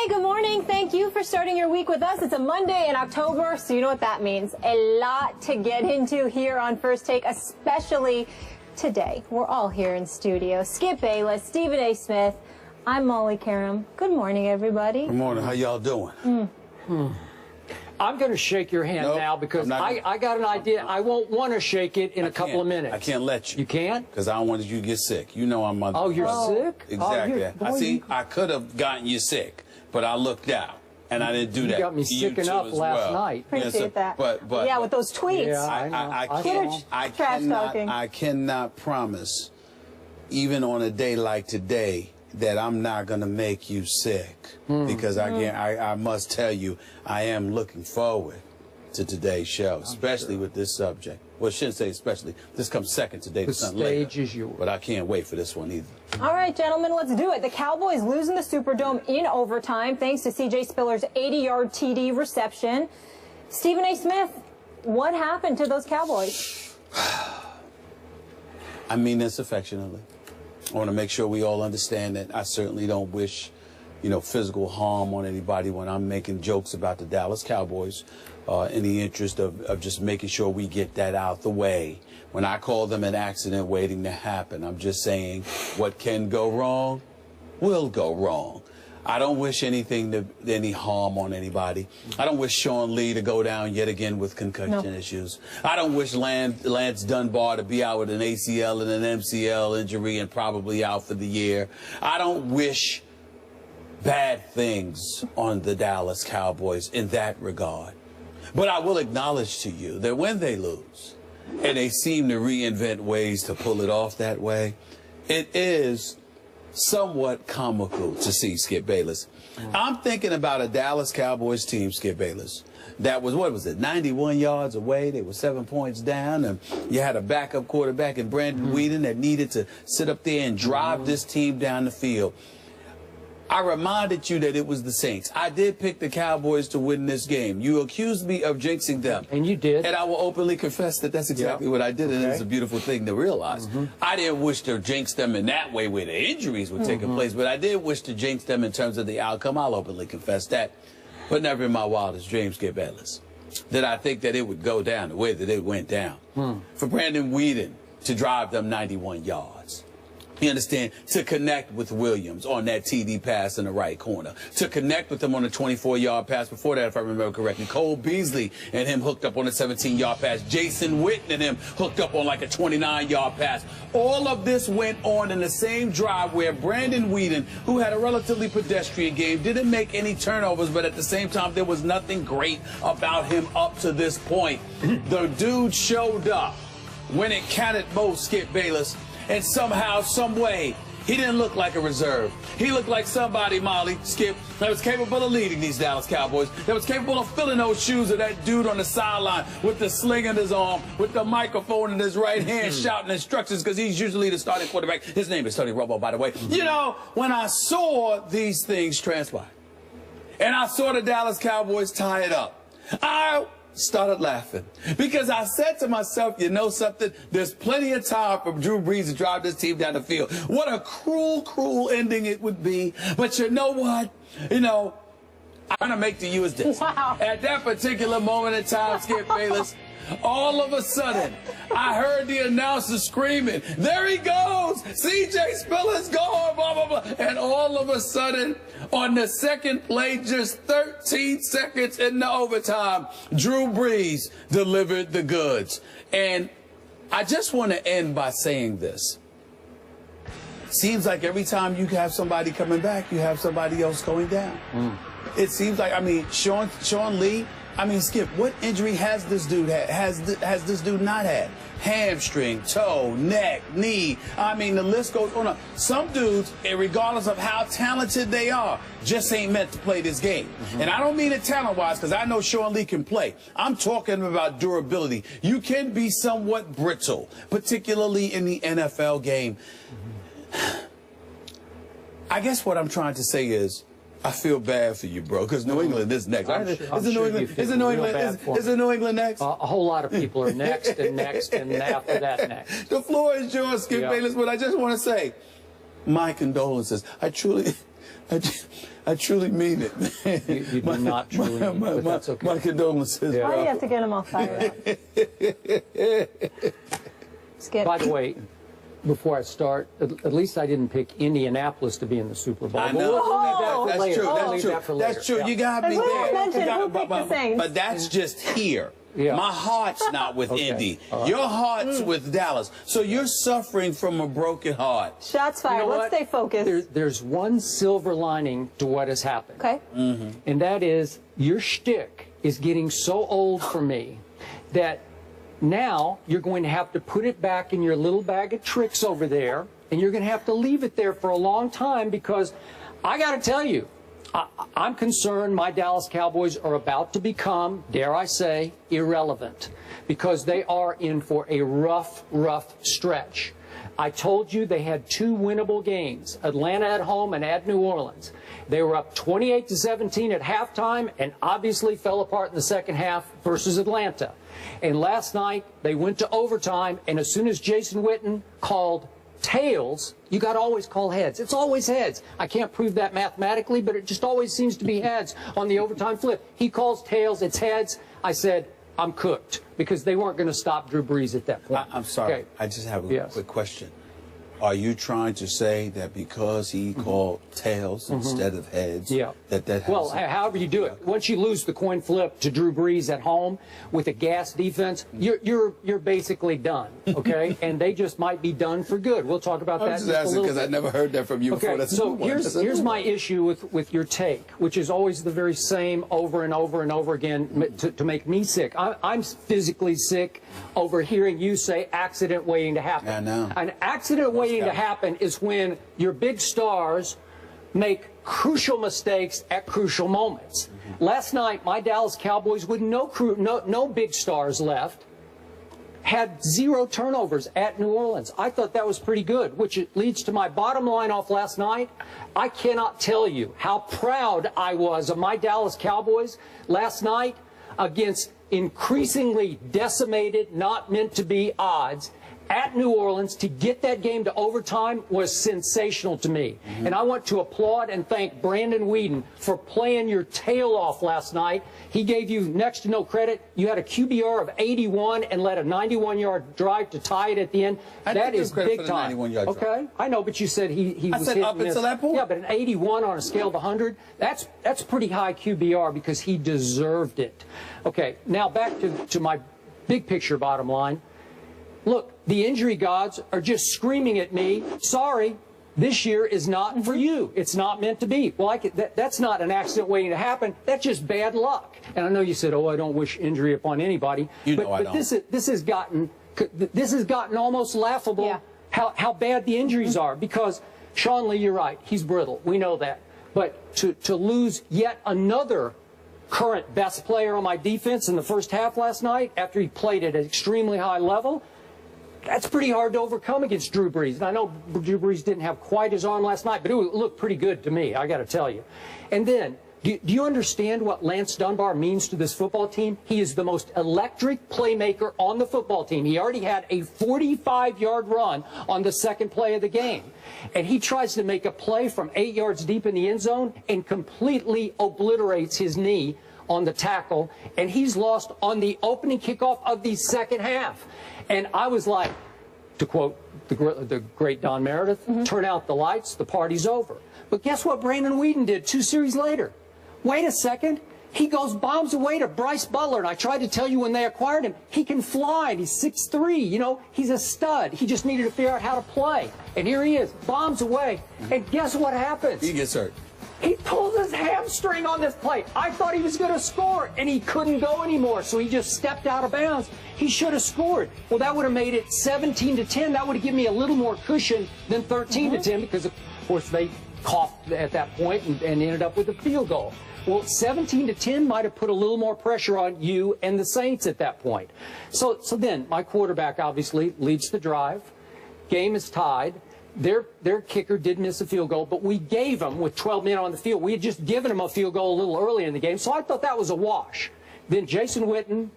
Hey, good morning. Thank you for starting your week with us. It's a Monday in October, so you know what that means. A lot to get into here on First Take, especially today. We're all here in studio. Skip Bayless, Stephen A. Smith. I'm Molly Karam. Good morning, everybody. Good morning. How y'all doing? I'm going to shake your hand now because I got an idea. I won't want to shake it in a couple of minutes. I can't let you. You can't? Because I don't want you to get sick. You know I'm mother. Oh, you're sick? Exactly. Oh, I could have gotten you sick, but I looked out. And I didn't do that. You got me sick enough last night. Appreciate that. But yeah, with those tweets. Yeah, I cannot promise, even on a day like today, that I'm not going to make you sick. Because I must tell you, I am looking forward to today's show, especially with this subject. Well, I shouldn't say especially. This comes second today. The stage is yours. But I can't wait for this one either. All right, gentlemen, let's do it. The Cowboys losing the Superdome in overtime thanks to C.J. Spiller's 80-yard TD reception. Stephen A. Smith, what happened to those Cowboys? I mean this affectionately. I want to make sure we all understand that I certainly don't wish, physical harm on anybody when I'm making jokes about the Dallas Cowboys in the interest of just making sure we get that out the way. When I call them an accident waiting to happen, I'm just saying what can go wrong will go wrong. I don't wish any harm on anybody. I don't wish Sean Lee to go down yet again with concussion issues. I don't wish Lance Dunbar to be out with an ACL and an MCL injury and probably out for the year. I don't wish bad things on the Dallas Cowboys in that regard. But I will acknowledge to you that when they lose, and they seem to reinvent ways to pull it off that way, it is somewhat comical to see, Skip Bayless. I'm thinking about a Dallas Cowboys team, Skip Bayless, that was, 91 yards away. They were 7 points down, and you had a backup quarterback in Brandon Weeden that needed to sit up there and drive this team down the field. I reminded you that it was the Saints. I did pick the Cowboys to win this game. You accused me of jinxing them. And you did. And I will openly confess that that's exactly what I did, and it's a beautiful thing to realize. I didn't wish to jinx them in that way where the injuries were taking place, but I did wish to jinx them in terms of the outcome. I'll openly confess that. But never in my wildest dreams, Skip Bayless, did I think that it would go down the way that it went down. For Brandon Weeden to drive them 91 yards. You understand? To connect with Williams on that TD pass in the right corner. To connect with him on a 24-yard pass. Before that, if I remember correctly, Cole Beasley and him hooked up on a 17-yard pass. Jason Witten and him hooked up on like a 29-yard pass. All of this went on in the same drive where Brandon Weeden, who had a relatively pedestrian game, didn't make any turnovers, but at the same time, there was nothing great about him up to this point. The dude showed up when it counted most, Skip Bayless. And somehow, some way, he didn't look like a reserve. He looked like somebody, Molly, Skip, that was capable of leading these Dallas Cowboys, that was capable of filling those shoes of that dude on the sideline with the sling in his arm, with the microphone in his right hand, shouting instructions, because he's usually the starting quarterback. His name is Tony Romo, by the way. You know, when I saw these things transpire, and I saw the Dallas Cowboys tie it up, I started laughing because I said to myself, you know something? There's plenty of time for Drew Brees to drive this team down the field. What a cruel, cruel ending it would be. But you know what? I'm going to make to you is this. Wow. At that particular moment in time, Skip Bayless, all of a sudden, I heard the announcer screaming, there he goes! C.J. Spiller's gone, blah, blah, blah. And all of a sudden, on the second play, just 13 seconds in the overtime, Drew Brees delivered the goods. And I just want to end by saying this. Seems like every time you have somebody coming back, you have somebody else going down. It seems like, Sean Lee, Skip, what injury has this dude had? Has this dude not had? Hamstring, toe, neck, knee. The list goes on. Some dudes, regardless of how talented they are, just ain't meant to play this game. And I don't mean it talent-wise, because I know Sean Lee can play. I'm talking about durability. You can be somewhat brittle, particularly in the NFL game. I guess what I'm trying to say is, I feel bad for you, bro, because New England is next. Is it New England next? A whole lot of people are next and next and after that next. The floor is yours, Skip Bayless, but I just want to say my condolences. I truly mean it. You do not truly mean it, but that's okay. My condolences. Yeah. Why do you have to get them all fired up? Skip. By the way, before I start, at least I didn't pick Indianapolis to be in the Super Bowl. I know. That's true. That's true. That's true. You got me there. But that's just here. Yeah. My heart's not with Indy. Right. Your heart's with Dallas. So you're suffering from a broken heart. Shots fired. Let's stay focused. There's one silver lining to what has happened. Okay. And that is your shtick is getting so old for me that now you're going to have to put it back in your little bag of tricks over there, and you're going to have to leave it there for a long time, because I got to tell you, I'm concerned my Dallas Cowboys are about to become, dare I say, irrelevant, because they are in for a rough stretch. I told you they had 2 winnable games, Atlanta at home and at New Orleans. They were up 28-17 at halftime and obviously fell apart in the second half versus Atlanta. And last night they went to overtime, and as soon as Jason Witten called tails, you got to always call heads. It's always heads. I can't prove that mathematically, but it just always seems to be heads on the overtime flip. He calls tails, it's heads. I said, I'm cooked, because they weren't going to stop Drew Brees at that point. I'm sorry. Okay. I just have a quick question. Are you trying to say that because he called tails instead of heads, that well, however you do it, once you lose the coin flip to Drew Brees at home with a gas defense, you're basically done, okay? And they just might be done for good. We'll talk about that. I'm just asking because I never heard that from you before. That's so here's my issue with your take, which is always the very same over and over and over again to make me sick. I'm physically sick over hearing you say accident waiting to happen. I know. An accident waiting to happen is when your big stars make crucial mistakes at crucial moments. Last night, my Dallas Cowboys, with no big stars left, had 0 turnovers at New Orleans. I thought that was pretty good, which leads to my bottom line off last night. I cannot tell you how proud I was of my Dallas Cowboys last night against increasingly decimated, not meant to be odds at New Orleans. To get that game to overtime was sensational to me. And I want to applaud and thank Brandon Weeden for playing your tail off last night. He gave you next to no credit. You had a QBR of 81 and led a 91-yard drive to tie it at the end. That is big time. Okay, I know, but you said he was hitting up until that point. Yeah, but an 81 on a scale of 100, that's pretty high QBR, because he deserved it. Okay, now back to my big picture bottom line. Look, the injury gods are just screaming at me, sorry, this year is not for you. It's not meant to be. Well, that's not an accident waiting to happen. That's just bad luck. And I know you said, oh, I don't wish injury upon anybody. But this has gotten almost laughable how bad the injuries are. Because, Sean Lee, you're right. He's brittle. We know that. But to lose yet another current best player on my defense in the first half last night, after he played at an extremely high level, that's pretty hard to overcome against Drew Brees. And I know Drew Brees didn't have quite his arm last night, but it looked pretty good to me, I got to tell you. And then, do you understand what Lance Dunbar means to this football team? He is the most electric playmaker on the football team. He already had a 45-yard run on the second play of the game. And he tries to make a play from 8 yards deep in the end zone and completely obliterates his knee on the tackle, and he's lost on the opening kickoff of the second half. And I was like, to quote the great Don Meredith, turn out the lights, the party's over. But guess what Brandon Weeden did 2 series later? Wait a second. He goes bombs away to Bryce Butler, and I tried to tell you when they acquired him, he can fly. He's 6'3", you know, he's a stud. He just needed to figure out how to play. And here he is, bombs away. And guess what happens? He gets hurt. He pulls his hamstring on this play. I thought he was going to score, and he couldn't go anymore, so he just stepped out of bounds. He should have scored. Well, that would have made it 17-10. That would have given me a little more cushion than 13-10, because, of course, they coughed at that point and ended up with a field goal. Well, 17-10 might have put a little more pressure on you and the Saints at that point. So then, my quarterback obviously leads the drive. Game is tied. Their kicker did miss a field goal, but we gave them, with 12 men on the field, we had just given them a field goal a little early in the game, so I thought that was a wash. Then Jason Witten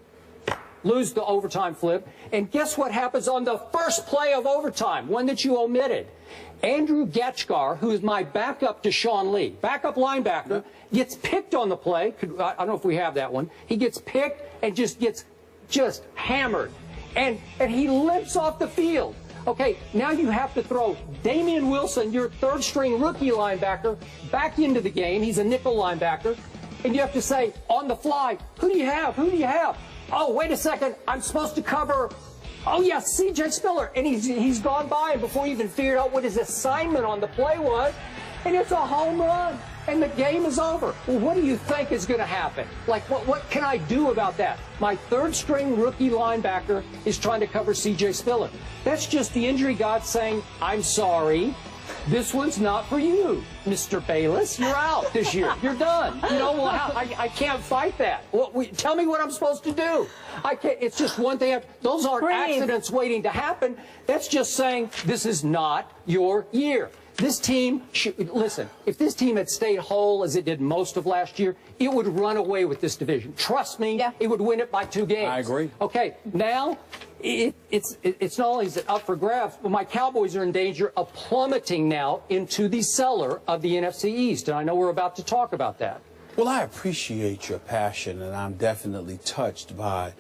lose the overtime flip, and guess what happens on the first play of overtime, one that you omitted? Andrew Getchgar, who is my backup to Sean Lee, backup linebacker, gets picked on the play. I don't know if we have that one. He gets picked and just gets hammered. And he limps off the field. Okay, now you have to throw Damian Wilson, your third-string rookie linebacker, back into the game. He's a nickel linebacker. And you have to say, on the fly, who do you have? Who do you have? Oh, wait a second. I'm supposed to cover, oh, yeah, C.J. Spiller. And he's gone by, and before he even figured out what his assignment on the play was, and it's a home run, and the game is over. Well, what do you think is going to happen? Like, what can I do about that? My third-string rookie linebacker is trying to cover C.J. Spiller. That's just the injury god saying, I'm sorry. This one's not for you, Mr. Bayless. You're out this year. You're done. You know, well, I can't fight that. Tell me what I'm supposed to do. I can't. It's just one thing. Those aren't accidents waiting to happen. That's just saying this is not your year. This team, listen, if this team had stayed whole as it did most of last year, it would run away with this division. Trust me, it would win it by 2 games. I agree. Okay, now it's not only is it up for grabs, but my Cowboys are in danger of plummeting now into the cellar of the NFC East, and I know we're about to talk about that. Well, I appreciate your passion, and I'm definitely touched by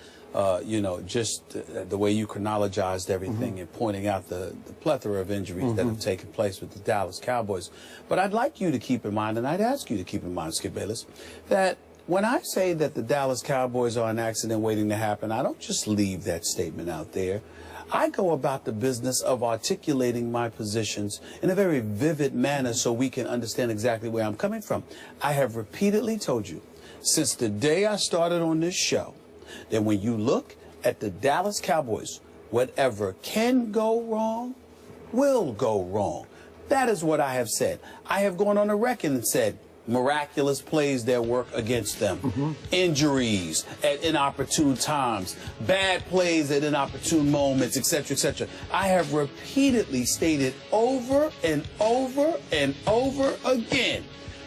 you know, just the way you chronologized everything and pointing out the plethora of injuries that have taken place with the Dallas Cowboys. But I'd like you to keep in mind, and I'd ask you to keep in mind, Skip Bayless, that when I say that the Dallas Cowboys are an accident waiting to happen, I don't just leave that statement out there. I go about the business of articulating my positions in a very vivid manner so we can understand exactly where I'm coming from. I have repeatedly told you, since the day I started on this show, that when you look at the Dallas Cowboys, whatever can go wrong will go wrong. That is what I have said. I have gone on the record and said miraculous plays that work against them, injuries at inopportune times, bad plays at inopportune moments, etc., etc. I have repeatedly stated over and over and over again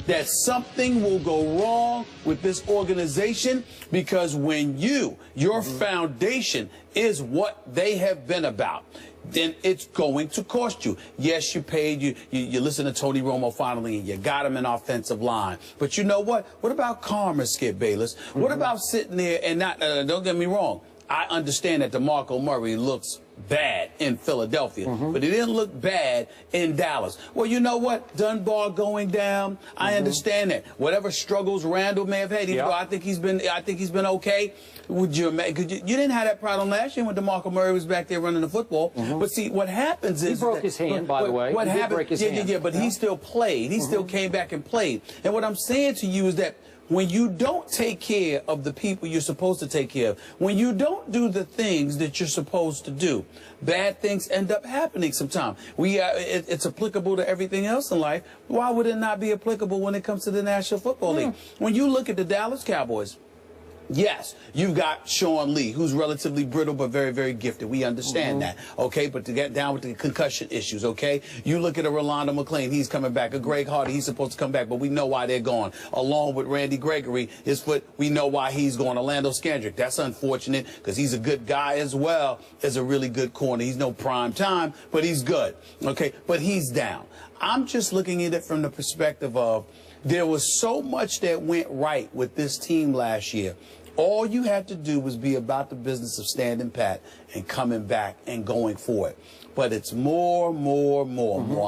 that something will go wrong with this organization, because when your foundation is what they have been about, then it's going to cost you. Yes, you paid, you listen to Tony Romo finally, and you got him an offensive line. But you know what? What about karma, Skip Bayless? What about sitting there and not, don't get me wrong, I understand that DeMarco Murray looks bad in Philadelphia, but he didn't look bad in Dallas. Well, you know what? Dunbar going down, I understand that. Whatever struggles Randall may have had, even though I think he's been okay. Would you didn't have that problem last year when DeMarco Murray was back there running the football. But see, what happens is he broke his hand, by the way. What happened? Yeah, but he still played. He still came back and played. And what I'm saying to you is that when you don't take care of the people you're supposed to take care of, when you don't do the things that you're supposed to do, bad things end up happening sometimes. It's applicable to everything else in life. Why would it not be applicable when it comes to the National Football League? When you look at the Dallas Cowboys, yes, you've got Sean Lee, who's relatively brittle but very, very gifted. We understand that, okay? But to get down with the concussion issues, okay? You look at a Rolando McClain, he's coming back. A Greg Hardy, he's supposed to come back, but we know why they're gone. Along with Randy Gregory, his foot, we know why he's gone. Orlando Scandrick, that's unfortunate because he's a good guy as well as a really good corner. He's no prime time, but he's good, okay? But he's down. I'm just looking at it from the perspective of there was so much that went right with this team last year. All you had to do was be about the business of standing pat and coming back and going for it. But it's more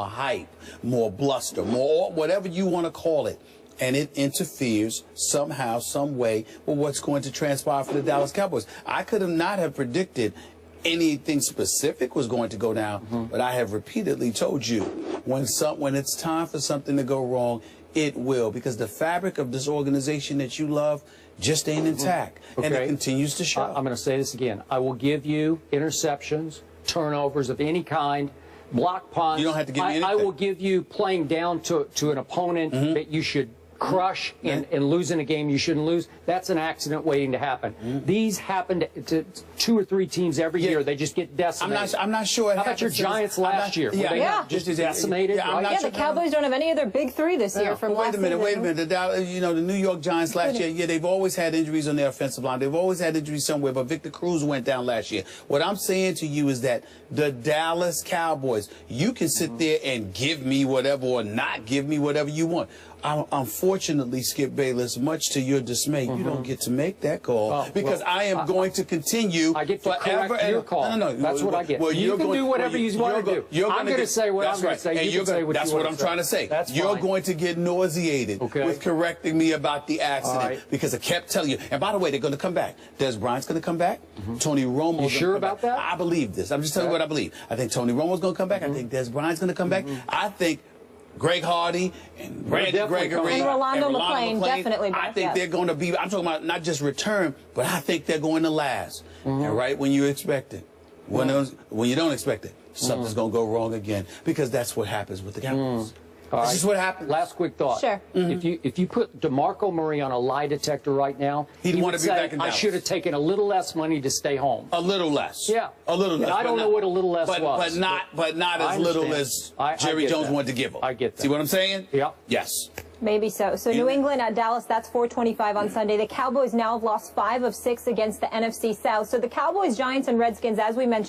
hype, more bluster, more whatever you want to call it. And it interferes somehow, some way with what's going to transpire for the Dallas Cowboys. I could not have predicted anything specific was going to go down, but I have repeatedly told you when it's time for something to go wrong, it will, because the fabric of this organization that you love just ain't intact, and it continues to show. I'm going to say this again. I will give you interceptions, turnovers of any kind, block punts. You don't have to give me anything. I will give you playing down to an opponent that you should crush and losing a game you shouldn't lose, that's an accident waiting to happen. These happen to 2 or 3 teams every year. They just get decimated. I'm not sure. How about your Giants last year? Were they not just decimated? The Cowboys don't have any of their big 3 this year from last season. Wait a minute. The New York Giants last year, they've always had injuries on their offensive line. They've always had injuries somewhere, but Victor Cruz went down last year. What I'm saying to you is that the Dallas Cowboys, you can sit there and give me whatever or not give me whatever you want. Unfortunately, Skip Bayless, much to your dismay, you don't get to make that call because I am going to continue. I get to forever correct your call. No, that's what I get. Well, you can do whatever you want to do. I'm going to say what I'm going to say. And you can say what that's you what want I'm to trying to say. That's You're fine. going to get nauseated with correcting me about the accident because I kept telling you. And by the way, they're going to come back. Des Bryant's going to come back. Tony Romo's You sure about that? I believe this. I'm just telling you what I believe. I think Tony Romo's going to come back. I think Des Bryant's going to come back. I think Greg Hardy and Randy Gregory and Rolando McClain definitely back. I think they're going to be, I'm talking about not just return, but I think they're going to last. And right when you expect it, when you don't expect it, something's going to go wrong again because that's what happens with the Cowboys. This is what happens. Last quick thought. Sure. If you put DeMarco Murray on a lie detector right now, he'd want to be back in Dallas. I should have taken a little less money to stay home. A little less. Yeah. A little less. And I don't know what a little less was. But not as little as Jerry Jones wanted to give him. I get that. See what I'm saying? Yeah. Yes. Maybe so. So New England at Dallas, that's 4:25 on Sunday. The Cowboys now have lost 5 of 6 against the NFC South. So the Cowboys, Giants, and Redskins, as we mentioned,